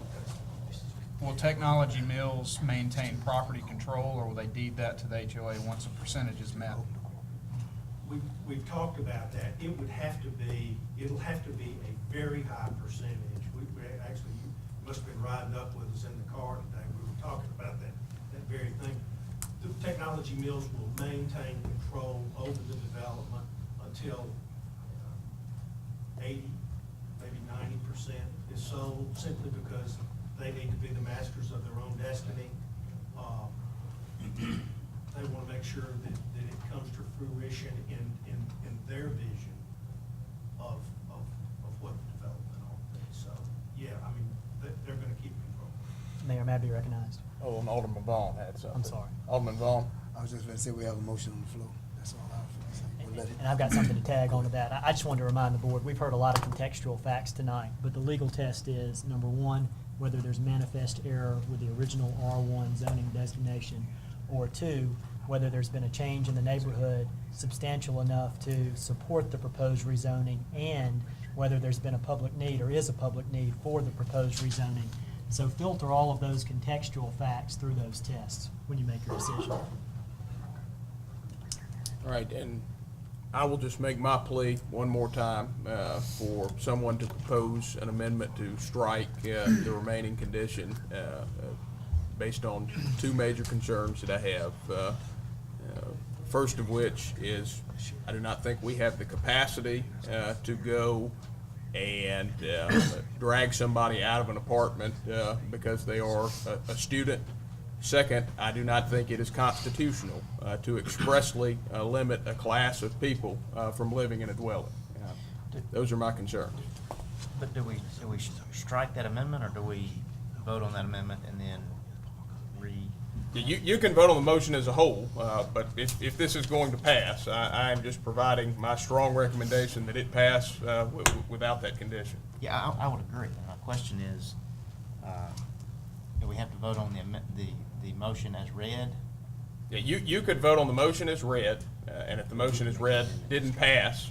Will Technology Mills maintain property control, or will they deed that to the HOA once a percentage is met? We've talked about that. It'll have to be a very high percentage. Actually, you must have been riding up with us in the car today. We were talking about that very thing. The Technology Mills will maintain control over the development until 80, maybe 90% is sold, simply because they need to be the masters of their own destiny. They want to make sure that it comes to fruition in their vision of what the development ought to be. So, yeah, I mean, they're going to keep control. Mayor, may I be recognized? Oh, and Alderman Vaughn had something. I'm sorry. Alderman Vaughn? I was just going to say we have a motion on the floor. That's all I was going to say. We'll let it. And I've got something to tag onto that. I just wanted to remind the board, we've heard a lot of contextual facts tonight, but the legal test is, number one, whether there's manifest error with the original R1 zoning designation, or two, whether there's been a change in the neighborhood substantial enough to support the proposed rezoning, and whether there's been a public need or is a public need for the proposed rezoning. So filter all of those contextual facts through those tests when you make your decision. All right, and I will just make my plea one more time for someone to propose an amendment to strike the remaining condition based on two major concerns that I have. First of which is, I do not think we have the capacity to go and drag somebody out of an apartment because they are a student. Second, I do not think it is constitutional to expressly limit a class of people from living in a dwelling. Those are my concerns. But do we strike that amendment, or do we vote on that amendment and then You can vote on the motion as a whole, but if this is going to pass, I am just providing my strong recommendation that it pass without that condition. Yeah, I would agree. My question is, do we have to vote on the motion as read? Yeah, you could vote on the motion as read, and if the motion as read didn't pass,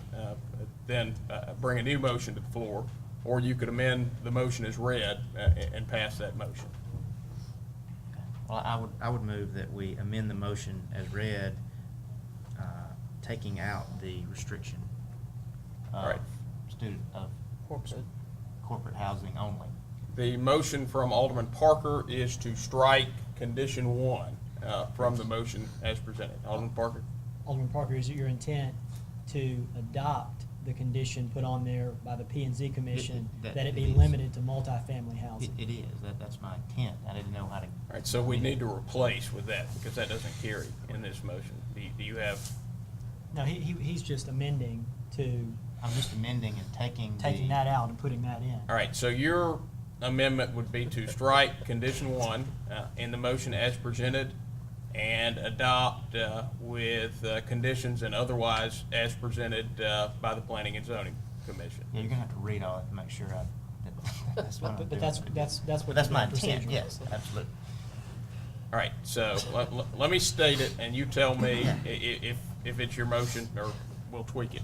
then bring a new motion to the floor, or you could amend the motion as read and pass that motion. Well, I would move that we amend the motion as read, taking out the restriction Right. of corporate housing only. The motion from Alderman Parker is to strike condition 1 from the motion as presented. Alderman Parker? Alderman Parker, is it your intent to adopt the condition put on there by the P&Z Commission that it be limited to multifamily housing? It is. That's my intent. I didn't know how to. All right, so we need to replace with that because that doesn't carry in this motion. Do you have? No, he's just amending to. I'm just amending and taking that out and putting that in. All right, so your amendment would be to strike condition 1 in the motion as presented and adopt with conditions and otherwise as presented by the Planning and Zoning Commission. Yeah, you're gonna have to read all it to make sure that's what I'm doing. But that's what. But that's my the intent. procedure Yes, is. absolutely. All right, so let me state it and you tell me if it's your motion or we'll tweak it.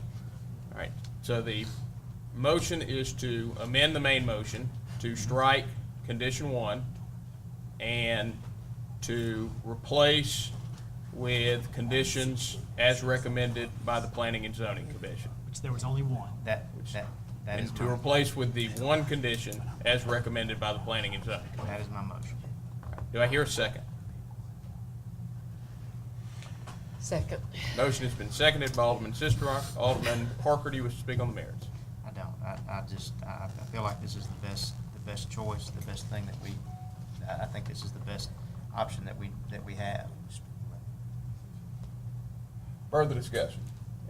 All right, so the motion is to amend the main motion to strike condition 1 and to replace with conditions as recommended by the Planning and Zoning Commission. Which there was only one. That is And to my, replace with the one condition as recommended by the Planning and Zoning. that is my motion. Do I hear a second? Second. Motion has been seconded by Alderman Sistrunk. Alderman Parker, do you wish to speak on the merits? I don't. I feel like this is the best choice, the best thing that I think this is the best option that we have. Further discussion?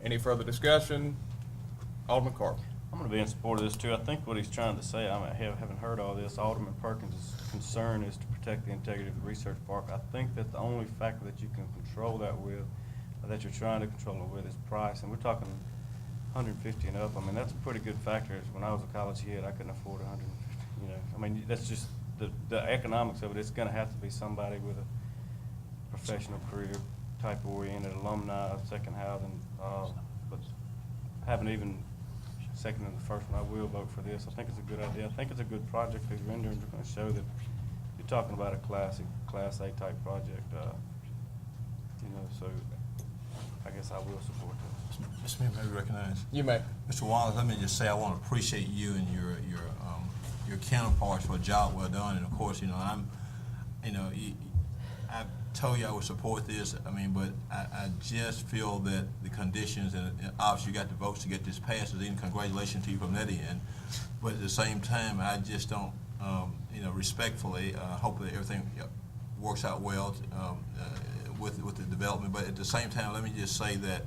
Any further discussion? Alderman Carter. I'm going to be in support of this too. I think what he's trying to say, I haven't heard all this. Alderman Perkins' concern is to protect the integrity of the research park. I think that the only factor that you can control that with, or that you're trying to control it with, is price. And we're talking 150 and up. I mean, that's a pretty good factor. When I was a college kid, I couldn't afford 150. You know, I mean, that's just the economics of it. It's going to have to be somebody with a professional career type oriented alumni, second housing, but haven't even seconded the first one. I will vote for this. I think it's a good idea. I think it's a good project. These renderings are going to show that you're talking about a classic, Class A type project. So I guess I will support this. Mr. Mayor, may we recognize? You may. Mr. Wallace, let me just say I want to appreciate you and your counterparts for a job well done. And of course, I told you I would support this. I mean, but I just feel that the conditions, and obviously you got the votes to get this passed, and congratulations to you from that end. But at the same time, I just don't, respectfully, hope that everything works out well with the development. But at the same time, let me just say that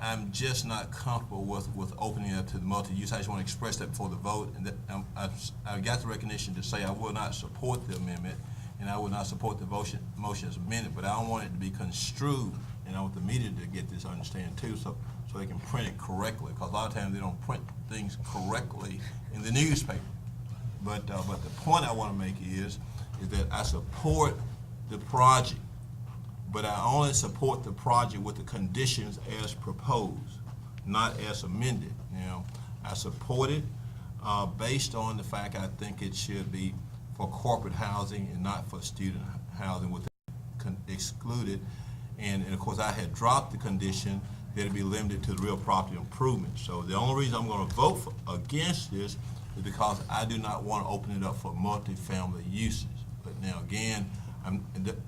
I'm just not comfortable with opening it up to the multi-use. I just want to express that before the vote. And that I've got the recognition to say I will not support the amendment, and I will not support the motion as amended. But I don't want it to be construed, and I want the media to get this understanding too, so they can print it correctly. Because a lot of times they don't print things correctly in the newspaper. But the point I want to make is that I support the project, but I only support the project with the conditions as proposed, not as amended. I support it based on the fact I think it should be for corporate housing and not for student housing with excluded. And of course, I had dropped the condition that it be limited to the real property improvement. So the only reason I'm going to vote against this is because I do not want to open it up for multifamily uses. But now again,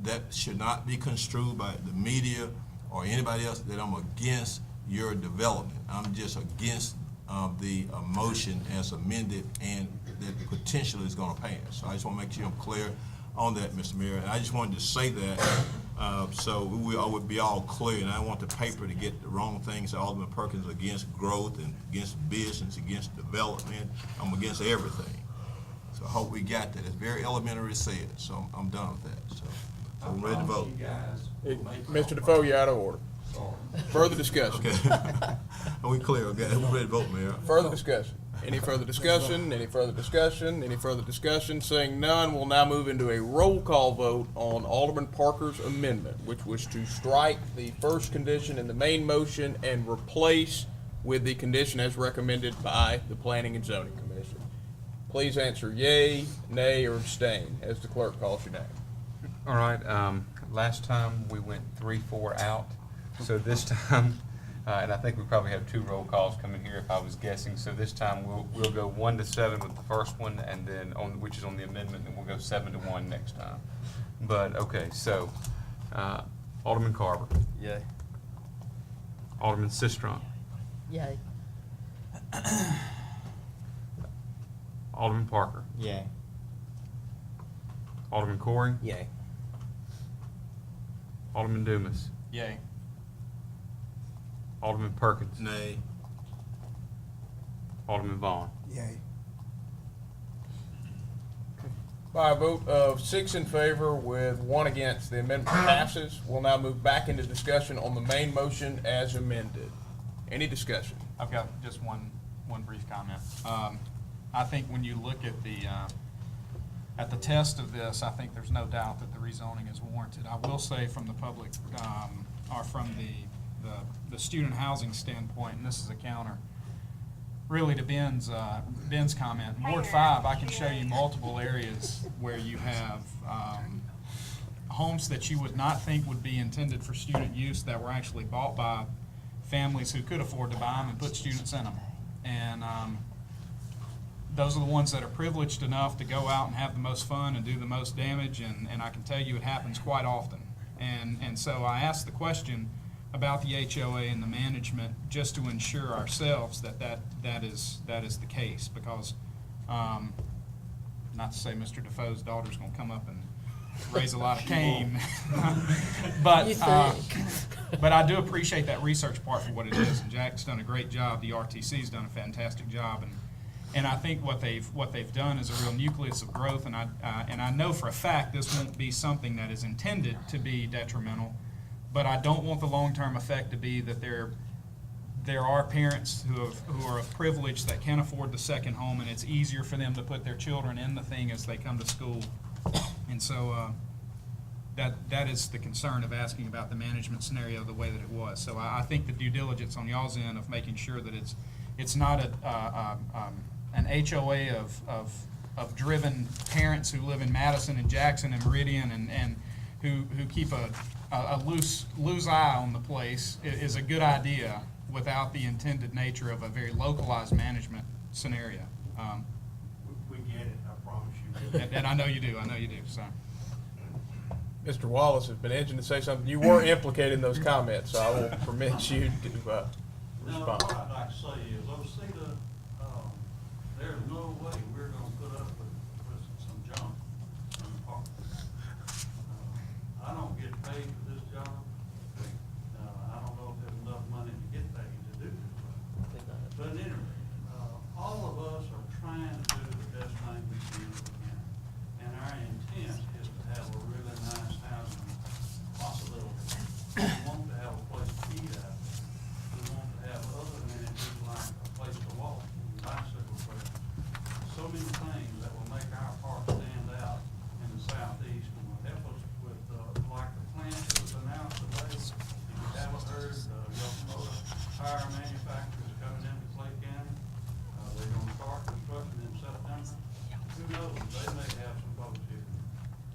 that should not be construed by the media or anybody else that I'm against your development. I'm just against the motion as amended and that potentially is going to pass. So I just want to make sure I'm clear on that, Mr. Mayor. And I just wanted to say that so we would be all clear. And I want the paper to get the wrong things. Alderman Perkins against growth and against business, against development. I'm against everything. So I hope we got that. It's very elementary said, so I'm done with that. So I'm ready to vote. Mr. Defoe, you're out of order. Further discussion. Okay. Are we clear? Okay, we're ready to vote, Mayor. Further discussion. Any further discussion? Any further discussion? Any further discussion? Seeing none, we'll now move into a roll call vote on Alderman Parker's amendment, which was to strike the first condition in the main motion and replace with the condition as recommended by the Planning and Zoning Commission. Please answer yay, nay, or abstain as the clerk calls your name. All right, last time we went 3-4 out, so this time, and I think we probably have 2 roll calls coming here if I was guessing, so this time we'll go 1 to 7 with the first one, and then which is on the amendment, and we'll go 7 to 1 next time. But, okay, so, Alderman Carver. Yay. Alderman Sistrunk. Yay. Alderman Parker. Yay. Alderman Corey. Yay. Alderman Dumas. Yay. Alderman Perkins. Nay. Alderman Vaughn. Yay. By a vote of 6 in favor with 1 against, the amendment passes. We'll now move back into discussion on the main motion as amended. Any discussion? I've got just one brief comment. I think when you look at the test of this, I think there's no doubt that the rezoning is warranted. I will say from the public, or from the student housing standpoint, and this is a counter, really to Ben's comment. In Ward 5, I can show you multiple areas where you have homes that you would not think would be intended for student use that were actually bought by families who could afford to buy them and put students in them. And those are the ones that are privileged enough to go out and have the most fun and do the most damage, and I can tell you it happens quite often. And so I asked the question about the HOA and the management just to ensure ourselves that is the case, because not to say Mr. Defoe's daughter's going to come up and raise a lot of cane, but I do appreciate that research part for what it is, and Jack's done a great job. The RTC's done a fantastic job, and I think what they've done is a real nucleus of growth, and I know for a fact this won't be something that is intended to be detrimental, but I don't want the long-term effect to be that there are parents who are of privilege that can afford the second home, and it's easier for them to put their children in the thing as they come to school. And so that is the concern of asking about the management scenario the way that it was. So I think the due diligence on y'all's end of making sure that it's not an HOA of driven parents who live in Madison and Jackson and Meridian and who keep a loose eye on the place is a good idea without the intended nature of a very localized management scenario. We get it, I promise you. And I know you do, so. Mr. Wallace has been itching to say something. You were implicated in those comments, so I will permit you to Now, respond. what I'd like to say is, Osita, there's no way we're gonna put up with some junk in the park. I don't get paid for this job. I don't know if there's enough money to get paid to do this job. But anyway, all of us are trying to do the best thing we can for the county. And our intent is to have a really nice housing possibility. We want to have a place to eat at. We want to have other amenities like a place to walk, bicycle trails. So many things that will make our park stand out in the southeast and will help us with, like the plant that was announced today. If you haven't heard, locomotive tire manufacturers coming into Clay County. They're gonna start construction in September. Who knows, they may have some folks here.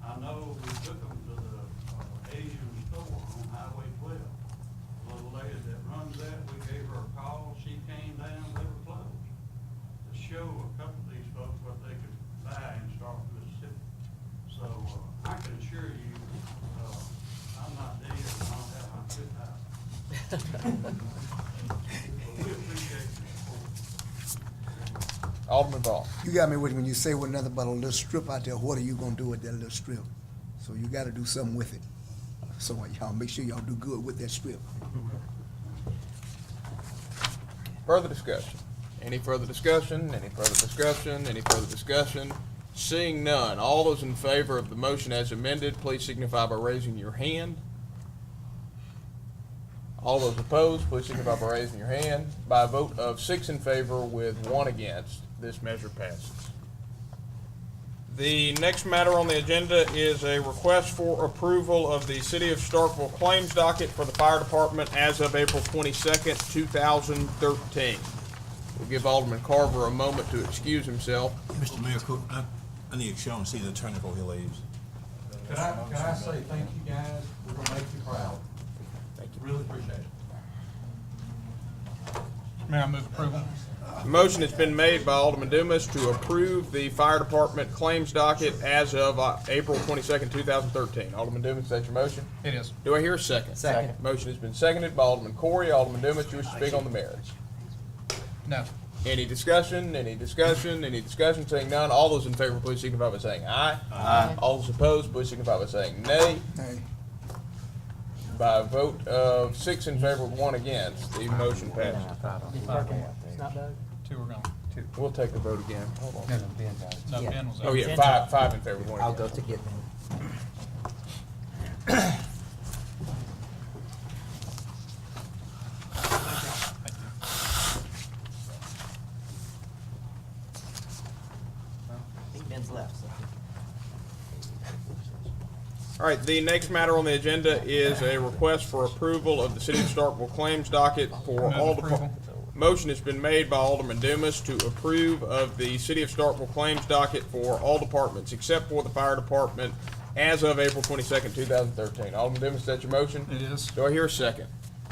I know we took them to the Asian store on Highway 12. The little lady that runs that, we gave her a call, she came down, they were closed. To show a couple of these folks what they could buy in Starkville, Mississippi. So, I can assure you, I'm not dead and I don't have my foot out. We appreciate your support. Alderman Ball. You got me with when you say with nothing but a little strip out there, what are you gonna do with that little strip? So you gotta do something with it. So y'all make sure y'all do good with that strip. Further discussion? Any further discussion? Any further discussion? Any further discussion? Seeing none, all those in favor of the motion as amended, please signify by raising your hand. All those opposed, please signify by raising your hand. By a vote of 6 in favor with 1 against, this measure passes. The next matter on the agenda is a request for approval of the City of Starkville claims docket for the fire department as of April 22nd, 2013. We'll give Alderman Carver a moment to excuse himself. Mr. Mayor, I need to show and see the attorney before he leaves. Can I say thank you, guys? We're gonna make you proud. Thank you. Really appreciate it. May I move approval? A motion has been made by Alderman Dumas to approve the fire department claims docket as of April 22nd, 2013. Alderman Dumas, is that your motion? It is. Do I hear a second? Second. Motion has been seconded by Alderman Corey. Alderman Dumas, you wish to speak on the merits? No. Any discussion? Any discussion? Any discussion? Saying none, all those in favor, please signify by saying aye. Aye. All those opposed, please signify by saying nay. Hey, By a vote of 6 in favor with 1 against, the motion passes. It's not Doug? Two are gone. We'll take the vote again. Hold on. No, Ben was out. Oh, yeah, five in favor, 1 against. to get them. I think Ben's left, so. All right, the next matter on the agenda is a request for approval of the City of Starkville claims docket for all departments. Motion has been made by Alderman Dumas to approve of the City of Starkville claims docket for all departments except for the fire department as of April 22nd, 2013. Alderman Dumas, is that your motion? It is. Do I hear a second?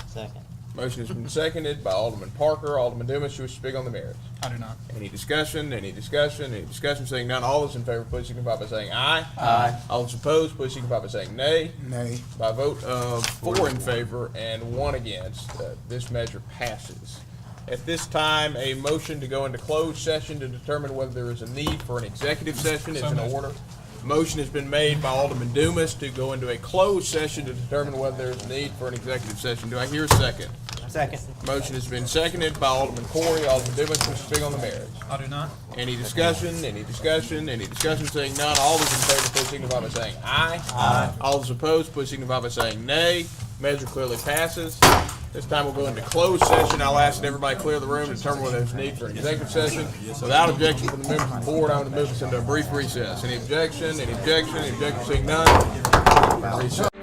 Second. Motion has been seconded by Alderman Parker. Alderman Dumas, you wish to speak on the merits? I do not. Any discussion? Any discussion? Any discussion? Saying none, all those in favor, please signify by saying aye. Aye. All those opposed, please signify by saying nay. nay. By a vote of 4 in favor and 1 against, this measure passes. At this time, a motion to go into closed session to determine whether there is a need for an executive session is in order. Motion has been made by Alderman Dumas to go into a closed session to determine whether there is a need for an executive session. Do I hear a second? Second. Motion has been seconded by Alderman Corey. Alderman Dumas, will speak on the merits. I do not. Any discussion? Any discussion? Any discussion? Saying none, all those in favor, please signify by saying aye. Aye. All those opposed, please signify by saying nay. Measure clearly passes. This time we'll go into closed session. I'll ask that everybody clear the room and determine whether there's a need for an executive session. Without objection from the members of the board, I want to move us into a brief recess. Any objection? Any objection? Any objection? Seeing none, recess.